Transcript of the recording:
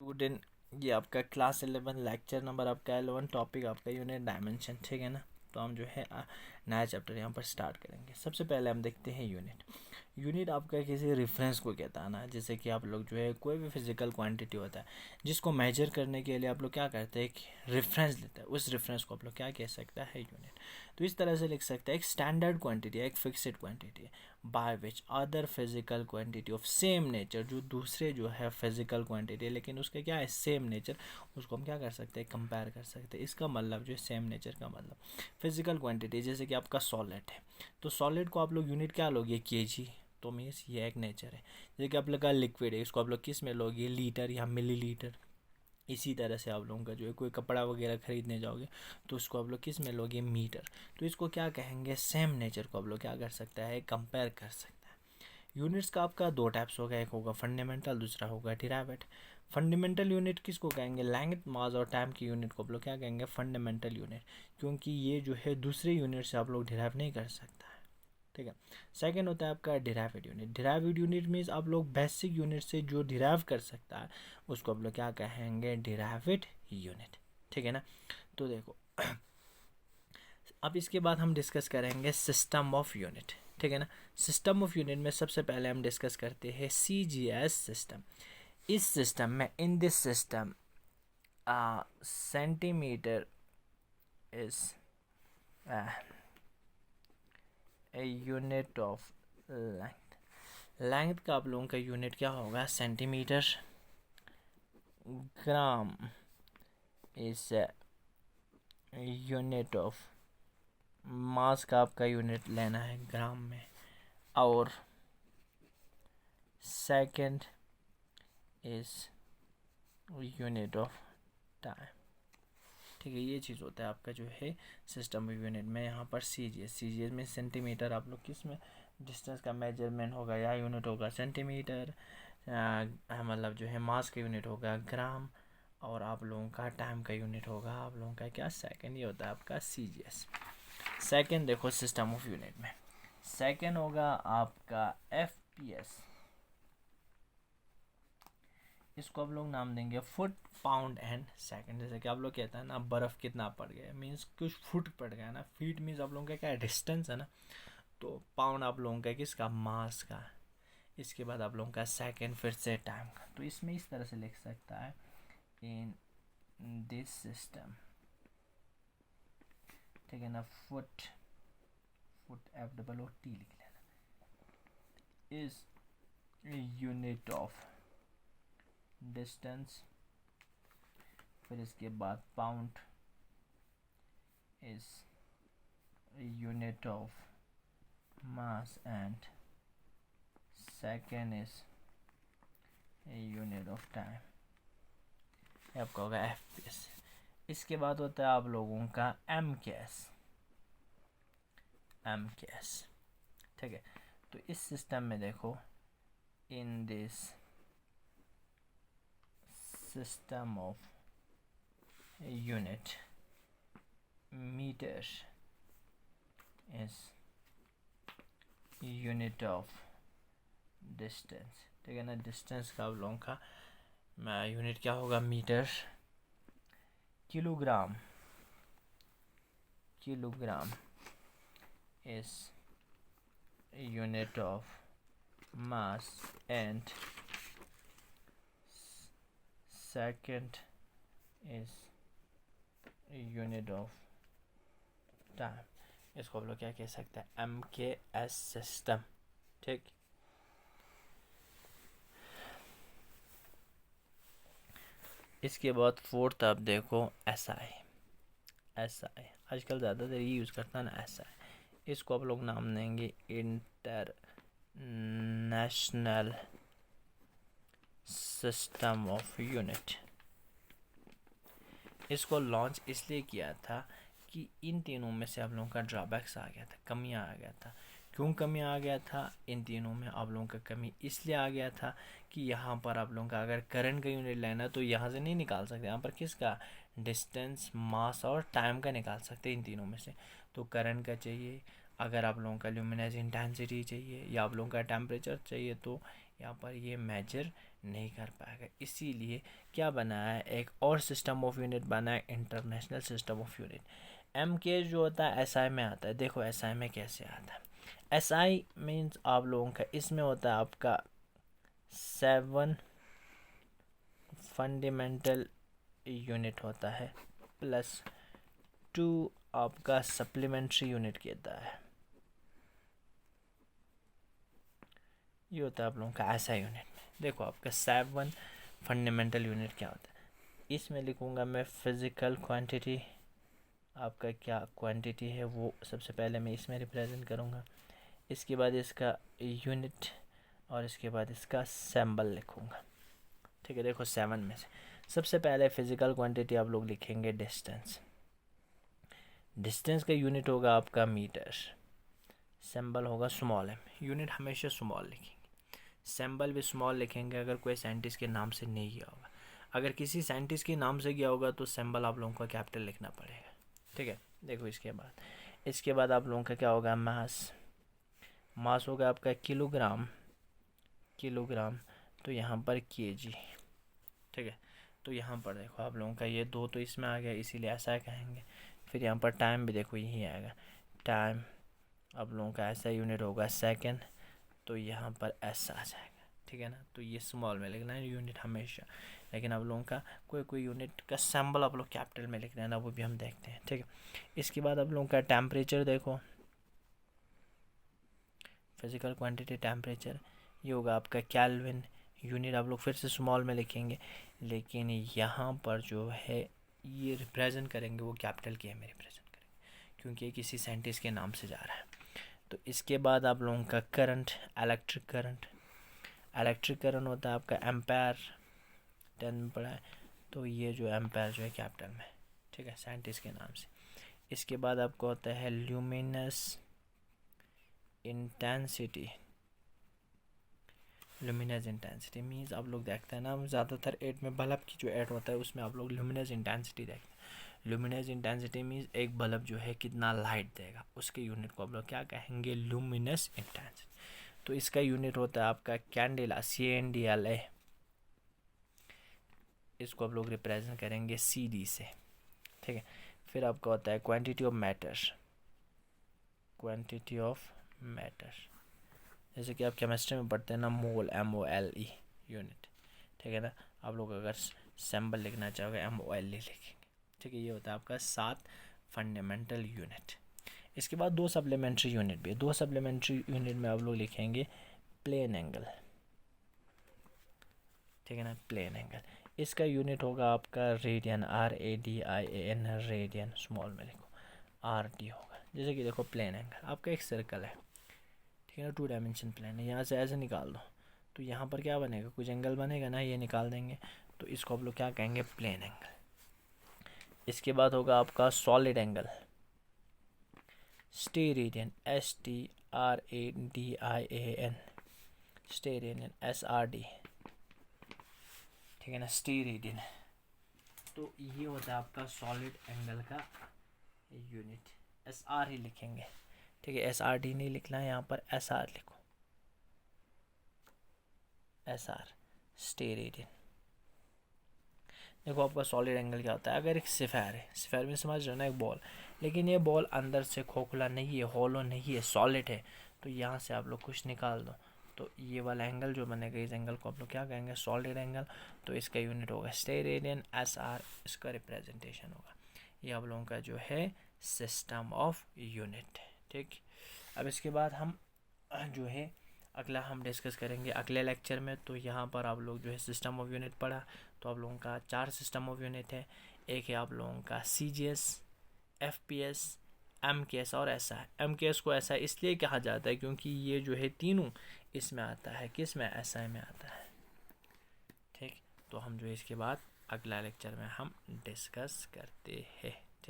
Student, ये आपका class 11 lecture number आपका 11, टॉपिक आपका यूनिट डायमेंशन, ठीक है ना। तो हम जो है नया चैप्टर यहाँ पर स्टार्ट करेंगे। सबसे पहले हम देखते हैं यूनिट। यूनिट आपका किसी रेफरेंस को कहता है ना, जैसे कि आप लोग जो है कोई भी फिजिकल क्वांटिटी होता है जिसको मेजर करने के लिए आप लोग क्या करते हैं, एक रेफरेंस लेते हैं। उस रेफरेंस को आप लोग क्या कह सकता है, यूनिट। तो इस तरह से लिख सकते हैं, एक स्टैंडर्ड क्वांटिटी है, एक फिक्स्ड क्वांटिटी है, by which other physical quantity of same nature, जो दूसरे जो है फिजिकल क्वांटिटी है लेकिन उसका क्या है, सेम नेचर, उसको हम क्या कर सकते हैं, कंपेयर कर सकते हैं। इसका मतलब जो है सेम नेचर का मतलब फिजिकल क्वांटिटी, जैसे कि आपका सॉलिड है, तो सॉलिड को आप लोग यूनिट क्या लोगे, केजी, तो मीन्स ये एक नेचर है। जैसे कि आप लोग का लिक्विड है, इसको आप लोग किस में लोगे, लीटर या मिलीलीटर। इसी तरह से आप लोगों का जो है कोई कपड़ा वगैरह खरीदने जाओगे तो उसको आप लोग किस में लोगे, मीटर। तो इसको क्या कहेंगे, सेम नेचर को आप लोग क्या कर सकता है, कंपेयर कर सकता है। यूनिट्स का आपका दो टाइप्स होगा, एक होगा फंडामेंटल, दूसरा होगा डिराइवेड। फंडामेंटल यूनिट किसको कहेंगे, लेंथ, मास और टाइम की यूनिट को आप लोग क्या कहेंगे, फंडामेंटल यूनिट, क्योंकि ये जो है दूसरे यूनिट से आप लोग डिराइव नहीं कर सकता है, ठीक है। सेकंड होता है आपका डिराइवेड यूनिट। डिराइवेड यूनिट मीन्स आप लोग बेसिक यूनिट से जो डिराइव कर सकता है उसको आप लोग क्या कहेंगे, डिराइवेड यूनिट, ठीक है ना। तो देखो अब इसके बाद हम डिस्कस करेंगे सिस्टम ऑफ यूनिट, ठीक है ना। सिस्टम ऑफ यूनिट में सबसे पहले हम डिस्कस करते हैं CGS सिस्टम। इस सिस्टम में, इन this system, centimetre is a unit of length. Length का आप लोगों का यूनिट क्या होगा, centimetre. Gram is unit of mass का आपका यूनिट लेना है ग्राम में। और second is unit of time, ठीक है। ये चीज़ होता है आपका जो है सिस्टम ऑफ यूनिट में। यहाँ पर CGS में सेंटीमीटर, आप लोग किस में, डिस्टेंस का मेजरमेंट होगा या यूनिट होगा सेंटीमीटर। मतलब जो है मास का यूनिट होगा ग्राम, और आप लोगों का टाइम का यूनिट होगा आप लोगों का क्या, सेकंड। ये होता है आपका CGS। सेकंड देखो सिस्टम ऑफ यूनिट में, सेकंड होगा आपका FPS। इसको आप लोग नाम देंगे फुट, पाउंड एंड सेकंड। जैसे कि आप लोग कहते हैं ना, बर्फ़ कितना पड़ गया, मीन्स कुछ फुट पड़ गया ना। फीट मीन्स आप लोगों का क्या है, डिस्टेंस है ना। तो पाउंड आप लोगों का किसका, मास का। इसके बाद आप लोगों का सेकंड, फिर से टाइम का। तो इसमें इस तरह से लिख सकता है, इन दिस सिस्टम, ठीक है ना। फुट, फुट FOOT लिख लेना, इज यूनिट ऑफ डिस्टेंस। फिर इसके बाद pound is unit of mass and second is a unit of time। ये आपका होगा FPS। इसके बाद होता है आप लोगों का MKS, ठीक है। तो इस सिस्टम में देखो, in this system of unit, metre is unit of distance, ठीक है ना। डिस्टेंस का आप लोगों का यूनिट क्या होगा, metre. Kilogram, kilogram is unit of mass and second is unit of time। इसको हम लोग क्या कह सकते हैं, MKS सिस्टम, ठीक। इसके बाद फोर्थ आप देखो SI। आजकल ज़्यादातर ये यूज़ करता है ना, SI। इसको आप लोग नाम देंगे इंटरनेशनल सिस्टम ऑफ यूनिट। इसको लॉन्च इसलिए किया था कि इन तीनों में से आप लोगों का ड्रॉबैक्स आ गया था, कमियां आ गया था। क्यों कमी आ गया था, इन तीनों में आप लोगों का कमी इसलिए आ गया था कि यहाँ पर आप लोगों का अगर करंट का यूनिट लेना तो यहाँ से नहीं निकाल सकते। यहाँ पर किसका, डिस्टेंस, मास और टाइम का निकाल सकते इन तीनों में से। तो करंट का चाहिए, अगर आप लोगों का ल्यूमिनस इंटेंसिटी चाहिए, या आप लोगों का टेम्परेचर चाहिए, तो यहाँ पर ये मेजर नहीं कर पाएगा। इसीलिए क्या बनाया है, एक और सिस्टम ऑफ यूनिट बना है, international system of unit. M के जो होता है एसआई में आता है। देखो एसआई में कैसे आता है, एसआई मीन्स आप लोगों का इसमें होता है आपका 7 फंडामेंटल यूनिट होता है प्लस 2 आपका सप्लीमेंट्री यूनिट कहता है। ये होता है आप लोगों का एसआई यूनिट में। देखो आपका 7 फंडामेंटल यूनिट क्या होता है, इसमें लिखूँगा मैं फिज़िकल क्वांटिटी, आपका क्या क्वांटिटी है वो सबसे पहले मैं इसमें रिप्रेजेंट करूँगा, इसके बाद इसका यूनिट और इसके बाद इसका सिंबल लिखूँगा। ठीक है, देखो 7 में से सबसे पहले फिज़िकल क्वांटिटी आप लोग लिखेंगे डिस्टेंस। डिस्टेंस का यूनिट होगा आपका मीटर, सिंबल होगा स्मॉल एम। यूनिट हमेशा स्मॉल लिखेंगे, सिंबल भी स्मॉल लिखेंगे अगर कोई साइंटिस्ट के नाम से नहीं गया होगा। अगर किसी साइंटिस्ट के नाम से गया होगा तो सिंबल आप लोगों को कैपिटल लिखना पड़ेगा। ठीक है, देखो इसके बाद आप लोगों का क्या होगा, मास होगा आपका किलोग्राम, तो यहाँ पर केजी। ठीक है, तो यहाँ पर देखो आप लोगों का ये 2 तो इसमें आ गया, इसीलिए ऐसा कहेंगे। फिर यहाँ पर टाइम भी देखो यही आएगा, टाइम आप लोगों का ऐसा यूनिट होगा सेकंड, तो यहाँ पर ऐसा आ जाएगा। ठीक है ना, तो ये स्मॉल में लिखना है यूनिट हमेशा, लेकिन आप लोगों का कोई यूनिट का सिंबल आप लोग कैपिटल में लिख देना, वो भी हम देखते हैं। ठीक है, इसके बाद आप लोगों का टेम्परेचर देखो, फिजिकल क्वांटिटी टेम्परेचर, ये होगा आपका केल्विन। यूनिट आप लोग फिर से स्मॉल में लिखेंगे, लेकिन यहाँ पर जो है ये रिप्रेजेंट करेंगे वो कैपिटल के में रिप्रेजेंट करेंगे, क्योंकि ये किसी साइंटिस्ट के नाम से जा रहा है। तो इसके बाद आप लोगों का करंट, इलेक्ट्रिक करंट होता है आपका एम्पायर, 10 में पढ़ा है, तो ये जो एम्पायर जो है कैपिटल में। ठीक है, साइंटिस्ट के नाम से। इसके बाद आपको होता है luminous intensity. Luminous intensity means आप लोग देखते हैं ना, ज़्यादातर एड में बल्ब की जो एड होता है उसमें आप लोग लुमिनस इंटेंसिटी देखते हैं। लुमिनस इंटेंसिटी मीन्स एक बल्ब जो है कितना लाइट देगा, उसके यूनिट को आप लोग क्या कहेंगे, लुमिनस इंटेंसिटी। तो इसका यूनिट होता है आपका कैंडेला, CNDLA। इसको आप लोग रिप्रेजेंट करेंगे CD से। ठीक है, फिर आपका होता है क्वांटिटी ऑफ मैटर, जैसे कि आप केमिस्ट्री में पढ़ते हैं ना, मोल, MOLE यूनिट। ठीक है ना, आप लोग अगर सिंबल लिखना चाहोगे MOLE लिखेंगे। ठीक है, ये होता है आपका 7 फंडामेंटल यूनिट। इसके बाद 2 सप्लीमेंट्री यूनिट भी है। 2 सप्लीमेंट्री यूनिट में आप लोग लिखेंगे प्लेन एंगल। ठीक है ना, प्लेन एंगल, इसका यूनिट होगा आपका रेडियन, RADIAN, रेडियन, स्मॉल में लिखो, RD होगा। जैसे कि देखो प्लेन एंगल आपका एक सर्कल है, ठीक है ना, 2 डायमेंशन प्लेन है, यहाँ से ऐसे निकाल दो तो यहाँ पर क्या बनेगा, कुछ एंगल बनेगा ना, ये निकाल देंगे, तो इसको आप लोग क्या कहेंगे, प्लेन एंगल। इसके बाद होगा आपका solid angle, steradian, STRADIAN, steradian, SRD। ठीक है ना, स्टेरेडियन। तो ये होता है आपका सॉलिड एंगल का यूनिट, SR ही लिखेंगे। ठीक है, SRD नहीं लिखना है, यहाँ पर SR लिखो, SR, स्टेरेडियन। देखो आपका सॉलिड एंगल क्या होता है, अगर एक स्फीयर है, स्फीयर में समझ रहे हो ना, एक बॉल, लेकिन ये बॉल अंदर से खोखला नहीं है, हॉलो नहीं है, सॉलिड है, तो यहाँ से आप लोग कुछ निकाल दो, तो ये वाला एंगल जो बनेगा, इस एंगल को आप लोग क्या कहेंगे, सॉलिड एंगल। तो इसका यूनिट होगा स्टेरेडियन, SR, इसका रिप्रेजेंटेशन होगा। ये आप लोगों का जो है सिस्टम ऑफ यूनिट। ठीक, अब इसके बाद हम जो है अगला हम डिस्कस करेंगे अगले लेक्चर में। तो यहाँ पर आप लोग जो है सिस्टम ऑफ यूनिट पढ़ा, तो आप लोगों का 4 सिस्टम ऑफ यूनिट है। एक है आप लोगों का CGS, FPS, MKS और SI। MKS को ऐसा इसलिए कहा जाता है क्योंकि ये जो है तीनों इसमें आता है, किस में, SI में आता है। ठीक, तो हम जो है इसके बाद अगला लेक्चर में हम डिस्कस करते हैं।